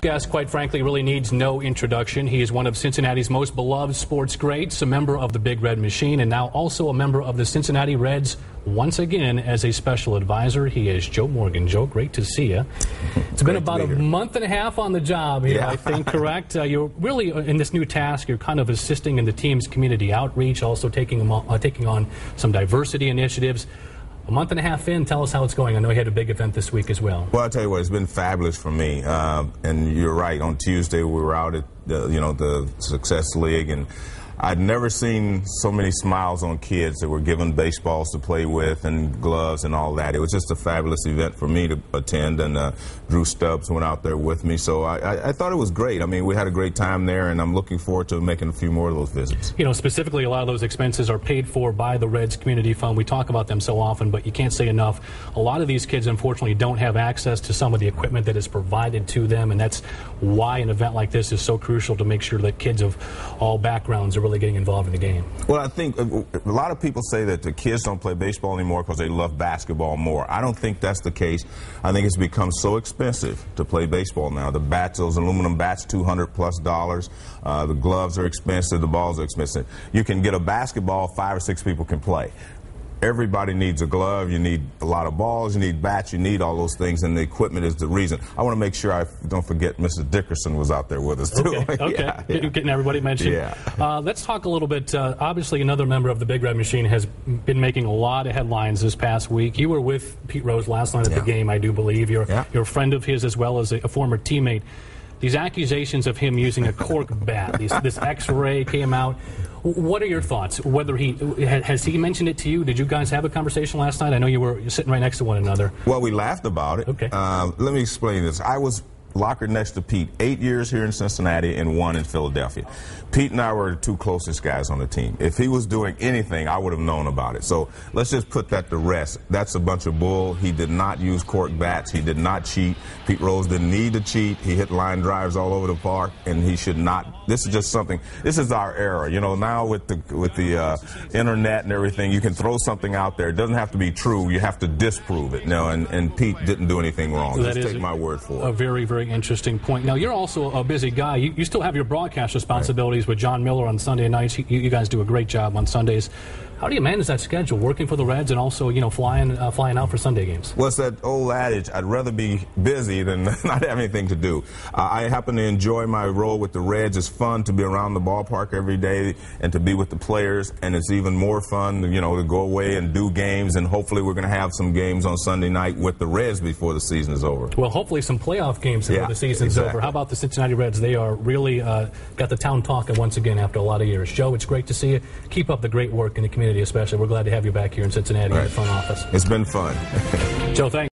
guest, quite frankly, really needs no introduction. He is one of Cincinnati's most beloved sports greats, a member of the Big Red Machine, and now also a member of the Cincinnati Reds once again as a special advisor. He is Joe Morgan. Joe, great to see you. It's been about a month and a half on the job here, I think, correct? You're really, in this new task, you're kind of assisting in the team's community outreach, also taking on some diversity initiatives. A month and a half in, tell us how it's going. I know you had a big event this week as well. Well, I'll tell you what, it's been fabulous for me. And you're right, on Tuesday we were out at the Success League, and I'd never seen so many smiles on kids that were given baseballs to play with and gloves and all that. It was just a fabulous event for me to attend, and Drew Stubbs went out there with me. So I thought it was great. I mean, we had a great time there, and I'm looking forward to making a few more of those visits. You know, specifically, a lot of those expenses are paid for by the Reds Community Fund. We talk about them so often, but you can't say enough. A lot of these kids, unfortunately, don't have access to some of the equipment that is provided to them, and that's why an event like this is so crucial, to make sure that kids of all backgrounds are really getting involved in the game. Well, I think a lot of people say that the kids don't play baseball anymore because they love basketball more. I don't think that's the case. I think it's become so expensive to play baseball now. The bats, those aluminum bats, $200+. The gloves are expensive. The balls are expensive. You can get a basketball, 5 or 6 people can play. Everybody needs a glove. You need a lot of balls. You need bats. You need all those things, and the equipment is the reason. I want to make sure I don't forget Mrs. Dickerson was out there with us, too. Okay. Getting everybody mentioned. Yeah. Let's talk a little bit. Obviously, another member of the Big Red Machine has been making a lot of headlines this past week. You were with Pete Rose last night at the game, I do believe. You're a friend of his as well as a former teammate. These accusations of him using a cork bat, this X-ray came out. What are your thoughts? Whether has he mentioned it to you? Did you guys have a conversation last night? I know you were sitting right next to one another. Well, we laughed about it. Okay. Let me explain this. I was locker next to Pete 8 years here in Cincinnati and 1 in Philadelphia. Pete and I were the 2 closest guys on the team. If he was doing anything, I would have known about it. So let's just put that to rest. That's a bunch of bull. He did not use cork bats. He did not cheat. Pete Rose didn't need to cheat. He hit line drives all over the park, and he should not. This is just something. This is our era. You know, now with the internet and everything, you can throw something out there. It doesn't have to be true. You have to disprove it. No, and Pete didn't do anything wrong. That just take my word for it. A very, very interesting point. Now, you're also a busy guy. You still have your broadcast responsibilities with John Miller on Sunday nights. You guys do a great job on Sundays. How do you manage that schedule, working for the Reds and also, flying out for Sunday games? Well, it's that old adage, I'd rather be busy than not have anything to do. I happen to enjoy my role with the Reds. It's fun to be around the ballpark every day and to be with the players, and it's even more fun, to go away and do games, and hopefully we're going to have some games on Sunday night with the Reds before the season is over. Well, hopefully some playoff games before the season's over. How about the Cincinnati Reds? They are really got the town talking once again after a lot of years. Joe, it's great to see you. Keep up the great work in the community, especially. We're glad to have you back here in Cincinnati in the front office. It's been fun. Joe, thanks.